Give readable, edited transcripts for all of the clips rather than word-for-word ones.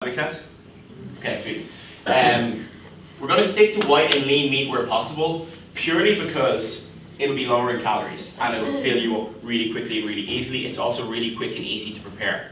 Make sense? Okay, sweet. We're going to stick to white and lean meat where possible, purely because it'll be lower in calories and it'll fill you up really quickly, really easily. It's also really quick and easy to prepare.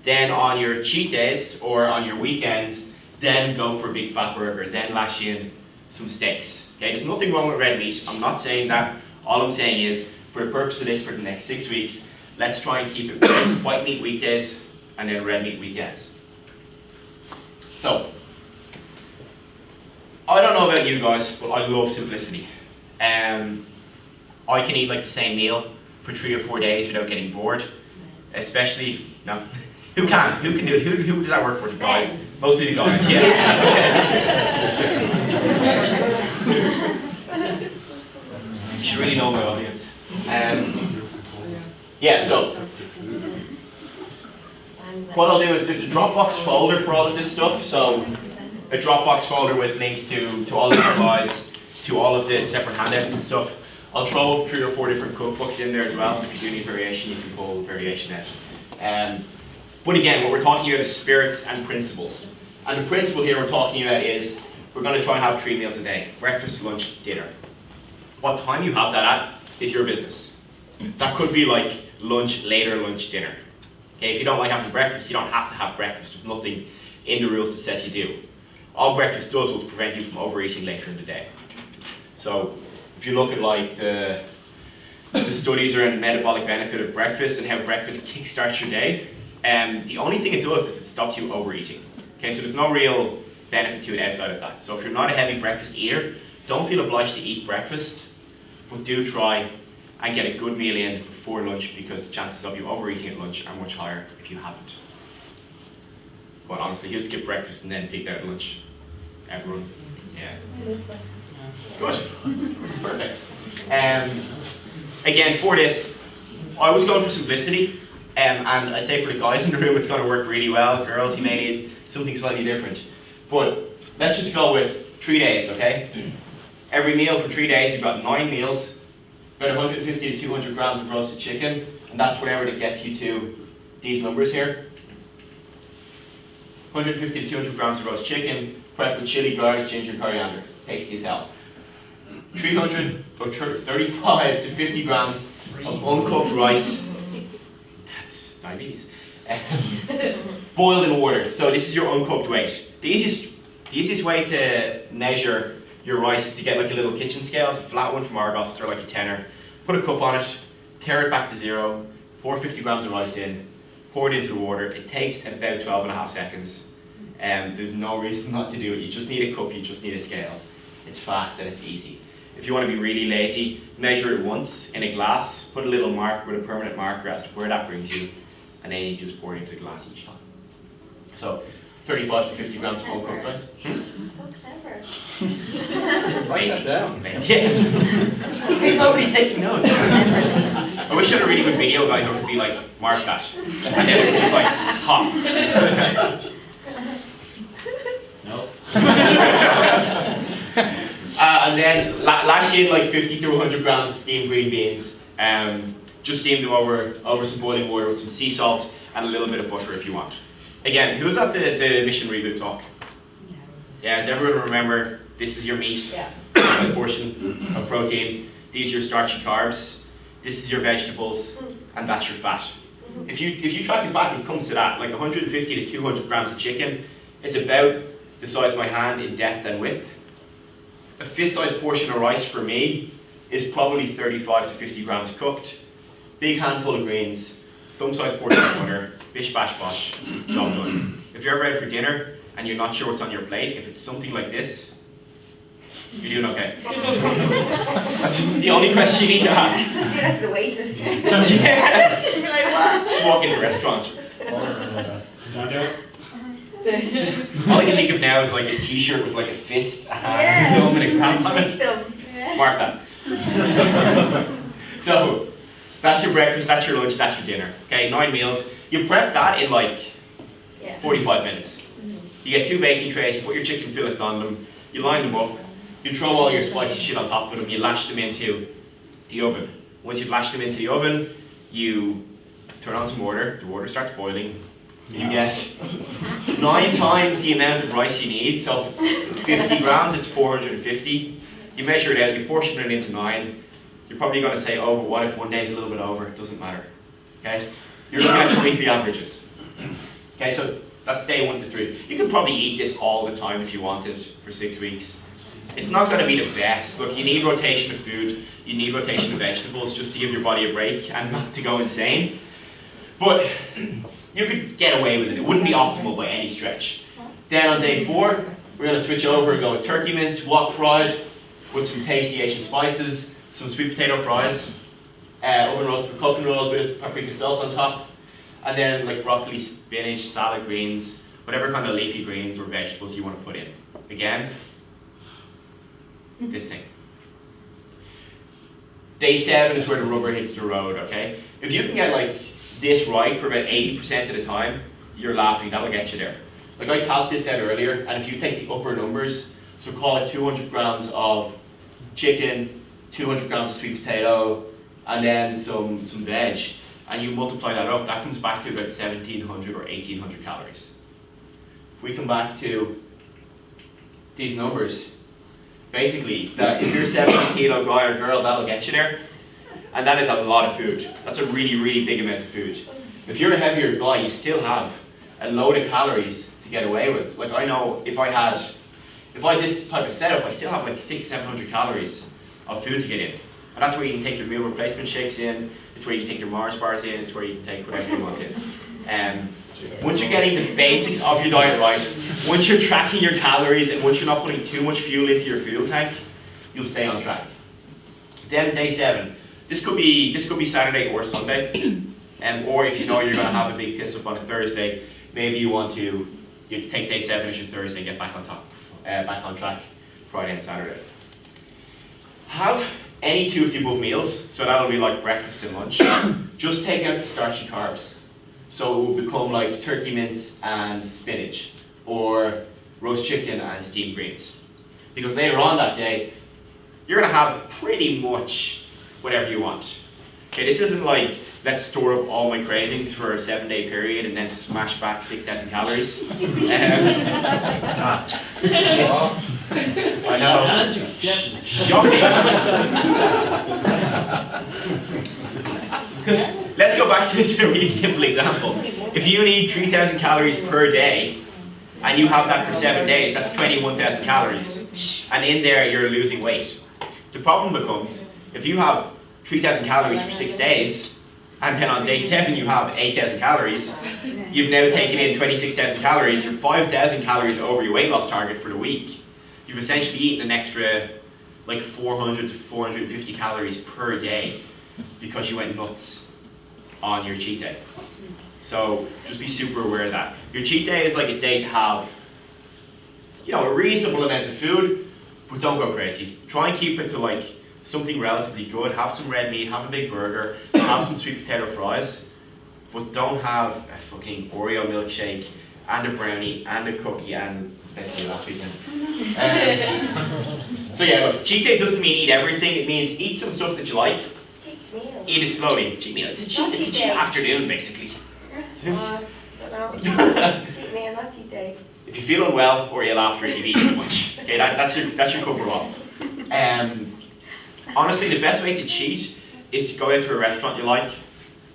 Then on your cheat days or on your weekends, then go for a big fat burger, then lash in some steaks. Okay, there's nothing wrong with red meat. I'm not saying that. All I'm saying is, for the purpose of this, for the next 6 weeks, let's try and keep it white meat weekdays and then red meat weekends. So, I don't know about you guys, but I love simplicity. I can eat like the same meal for 3 or 4 days without getting bored. Especially, no, who can? Who can do it? Who does that work for? The guys? Mostly the guys, yeah. You should really know my audience. Yeah, so what I'll do is there's a Dropbox folder for all of this stuff. So a Dropbox folder with links to all the slides, to all of the separate handouts and stuff. I'll throw 3 or 4 different cookbooks in there as well, so if you do need variation, you can pull variation out. But again, what we're talking about is spirits and principles. And the principle here we're talking about is we're going to try and have 3 meals a day: breakfast, lunch, dinner. What time you have that at is your business. That could be like lunch, later lunch, dinner. Okay, if you don't like having breakfast, you don't have to have breakfast. There's nothing in the rules that says you do. All breakfast does was prevent you from overeating later in the day. So if you look at like the studies around the metabolic benefit of breakfast and how breakfast kickstarts your day, the only thing it does is it stops you overeating. Okay, so there's no real benefit to it outside of that. So if you're not a heavy breakfast eater, don't feel obliged to eat breakfast, but do try and get a good meal in before lunch, because the chances of you overeating at lunch are much higher if you haven't. But honestly, you skip breakfast and then pick out lunch. Everyone, yeah. Good. This is perfect. Again, for this, I was going for simplicity, and I'd say for the guys in the room, it's going to work really well. Girls, you may need something slightly different. But let's just go with 3 days, okay? Every meal for 3 days, you've got 9 meals, about 150 to 200 grams of roasted chicken, and that's whatever that gets you to these numbers here. 150 to 200 grams of roast chicken, prepped with chili, garlic, ginger, coriander. Tasty as hell. 300 or 35 to 50 grams of uncooked rice. That's diabetes. Boiled in water. So this is your uncooked weight. The easiest way to measure your rice is to get like a little kitchen scale. It's a flat one from Argos, they're like a tenner. Put a cup on it, tear it back to 0, pour 50 grams of rice in, pour it into the water. It takes about 12.5 seconds. There's no reason not to do it. You just need a cup, you just need a scales. It's fast and it's easy. If you want to be really lazy, measure it once in a glass, put a little mark with a permanent marker as to where that brings you, and then you just pour it into the glass each time. So 35 to 50 grams of uncooked rice. So clever. Write that down. Yeah. There's nobody taking notes. I wish I had a really good video guy who could be like, mark that. And then it would just like, hop. No. And then lash in like 50 to 100 grams of steamed green beans. Just steam them over some boiling water with some sea salt and a little bit of butter if you want. Again, who was at the Mission Reboot talk? Yeah, does everyone remember, this is your meat, portion of protein, these are your starchy carbs, this is your vegetables, and that's your fat. If you track it back, it comes to that, like 150 to 200 grams of chicken. It's about the size of my hand in depth and width. A fist-sized portion of rice for me is probably 35 to 50 grams cooked. Big handful of greens, thumb-sized portion of butter, bish bash bosh, job done. If you're ever out for dinner and you're not sure what's on your plate, if it's something like this, you're doing okay. That's the only question you need to ask. Just do that to the waitress. Yeah. You're like, what? Just walk into restaurants. Just, all I can think of now is like a t-shirt with like a fist, a hand, a thumb, and a grab on it. Mark that. So, that's your breakfast, that's your lunch, that's your dinner. Okay, 9 meals. You prep that in like 45 minutes. You get 2 baking trays, you put your chicken fillets on them, you line them up, you throw all your spicy shit on top of them, you lash them into the oven. Once you've lashed them into the oven, you turn on some water, the water starts boiling, You get 9 times the amount of rice you need. So if it's 50 grams, it's 450. You measure it out, you portion it into 9. You're probably going to say, oh, but what if one day's a little bit over? It doesn't matter. Okay? You're looking at your weekly averages. Okay, so that's day 1 to 3. You could probably eat this all the time if you wanted for 6 weeks. It's not going to be the best. Look, you need rotation of food, you need rotation of vegetables just to give your body a break and not to go insane. But you could get away with it. It wouldn't be optimal by any stretch. Then on day 4, we're going to switch over and go with turkey mince, wok fried, with some tasty Asian spices, some sweet potato fries, oven roasted coconut oil with paprika salt on top, and then like broccoli, spinach, salad greens, whatever kind of leafy greens or vegetables you want to put in. Again, this thing. Day 7 is where the rubber hits the road, okay? If you can get like this right for about 80% of the time, you're laughing, that'll get you there. Like I calced this out earlier, and if you take the upper numbers, so call it 200 grams of chicken, 200 grams of sweet potato, and then some veg, and you multiply that up, that comes back to about 1,700 or 1,800 calories. If we come back to these numbers, basically, that if you're a 70 kilo guy or girl, that'll get you there. And that is a lot of food. That's a really, really big amount of food. If you're a heavier guy, you still have a load of calories to get away with. Like I know if I had this type of setup, I still have like 600-700 calories of food to get in. And that's where you can take your meal replacement shakes in, it's where you can take your Mars bars in, it's where you can take whatever you want in. Once you're getting the basics of your diet right, once you're tracking your calories and once you're not putting too much fuel into your fuel tank, you'll stay on track. Then day 7. This could be Saturday or Sunday. Or if you know you're going to have a big piss up on a Thursday, maybe you take day 7 as your Thursday and get back on track Friday and Saturday. Have any 2 of the above meals, so that'll be like breakfast and lunch. Just take out the starchy carbs. So it will become like turkey mince and spinach, or roast chicken and steamed greens. Because later on that day, you're going to have pretty much whatever you want. Okay, this isn't like, let's store up all my cravings for a 7-day period and then smash back 6,000 calories. I know. Shocking. Because let's go back to this really simple example. If you need 3,000 calories per day, and you have that for 7 days, that's 21,000 calories. And in there, you're losing weight. The problem becomes, if you have 3,000 calories for 6 days, and then on day 7 you have 8,000 calories, you've now taken in 26,000 calories, you're 5,000 calories over your weight loss target for the week. You've essentially eaten an extra like 400 to 450 calories per day because you went nuts on your cheat day. So just be super aware of that. Your cheat day is like a day to have, a reasonable amount of food, but don't go crazy. Try and keep it to like something relatively good. Have some red meat, have a big burger, have some sweet potato fries, but don't have a fucking Oreo milkshake and a brownie and a cookie and basically last weekend. So yeah, look, cheat day doesn't mean eat everything. It means eat some stuff that you like. Cheat meal. Eat it slowly. Cheat meal. It's a cheat afternoon, basically. Don't know. Cheat meal, not cheat day. If you feel unwell or ill after it, you've eaten too much. Okay, that's your cover off. Honestly, the best way to cheat is to go out to a restaurant you like,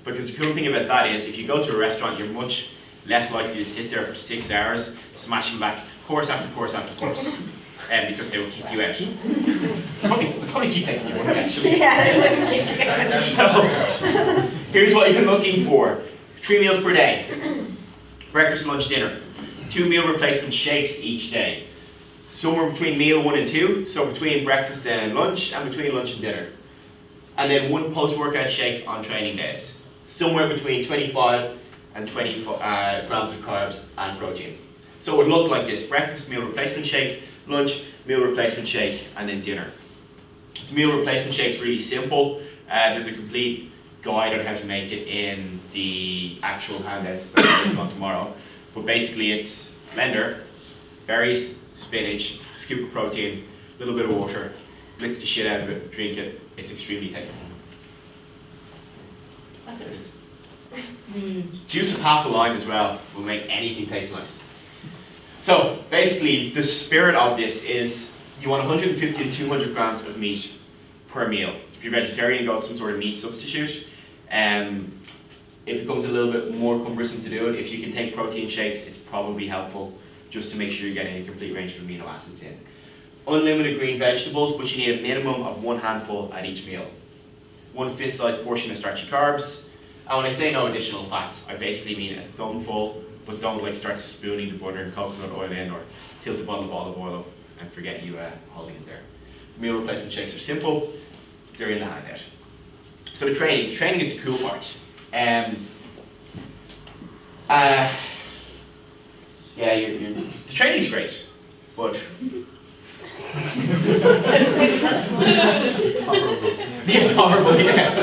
because the cool thing about that is if you go to a restaurant, you're much less likely to sit there for 6 hours smashing back course after course after course, because they will kick you out. They'll probably keep taking you away, actually. Yeah, they wouldn't kick you out. So, here's what you're looking for. 3 meals per day. Breakfast, lunch, dinner. 2 meal replacement shakes each day. Somewhere between meal 1 and 2, so between breakfast and lunch, and between lunch and dinner. And then 1 post-workout shake on training days. Somewhere between 25 and 20 grams of carbs and protein. So it would look like this: breakfast, meal replacement shake, lunch, meal replacement shake, and then dinner. The meal replacement shake is really simple. There's a complete guide on how to make it in the actual handouts that we'll on tomorrow. But basically it's blender, berries, spinach, scoop of protein, a little bit of water, blitz the shit out of it, drink it. It's extremely tasty. There it is. Juice of half a lime as well will make anything taste nice. So basically, the spirit of this is you want 150 to 200 grams of meat per meal. If you're vegetarian, you got some sort of meat substitute. It becomes a little bit more cumbersome to do it. If you can take protein shakes, it's probably helpful just to make sure you're getting a complete range of amino acids in. Unlimited green vegetables, but you need a minimum of 1 handful at each meal. 1 fist-sized portion of starchy carbs. And when I say no additional fats, I basically mean a thumbful, but don't like start spooning the butter and coconut oil in or tilt a bottle of olive oil up and forget you holding it there. The meal replacement shakes are simple, they're in the handout. So the training is the cool part. Yeah, the training's great, but It's horrible. yeah, it's horrible, yeah.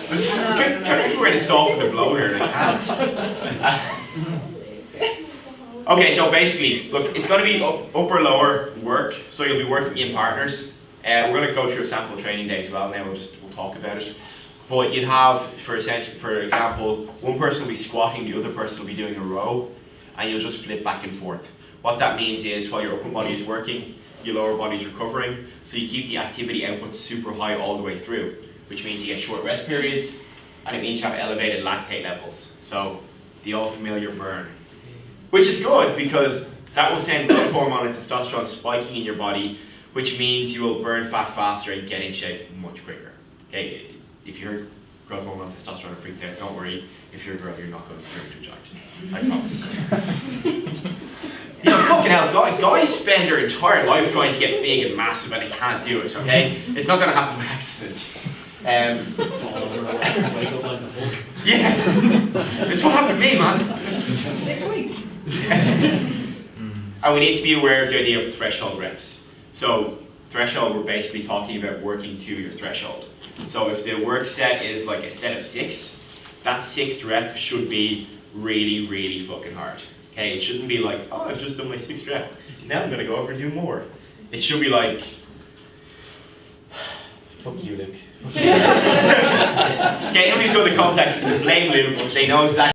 I'm just trying to think where to soften the blow here and I can't. Okay, so basically, look, it's going to be upper lower work, so you'll be working in partners. We're going to go through a sample training day as well now, we'll talk about it. But you'd have, for example, one person will be squatting, the other person will be doing a row, and you'll just flip back and forth. What that means is while your upper body is working, your lower body is recovering, so you keep the activity output super high all the way through, which means you get short rest periods, and it means you have elevated lactate levels. So the all familiar burn. Which is good because that will send growth hormone and testosterone spiking in your body, which means you will burn fat faster and get in shape much quicker. Okay? If you're growth hormone and testosterone are freaked out, don't worry. If you're a girl, you're not going to turn into a giant. I promise. You know, fucking hell, guys spend their entire life trying to get big and massive and they can't do it, okay? It's not going to happen by accident. Yeah, it's what happened to me, man. 6 weeks. And we need to be aware of the idea of threshold reps. So threshold, we're basically talking about working to your threshold. So if the work set is like a set of 6, that 6th rep should be really, really fucking hard. Okay, it shouldn't be like, oh, I've just done my 6th rep. Now I'm gonna go over and do more. It should be like, fuck you, Luke. Okay, nobody's doing the complex, blame Luke. They know exactly.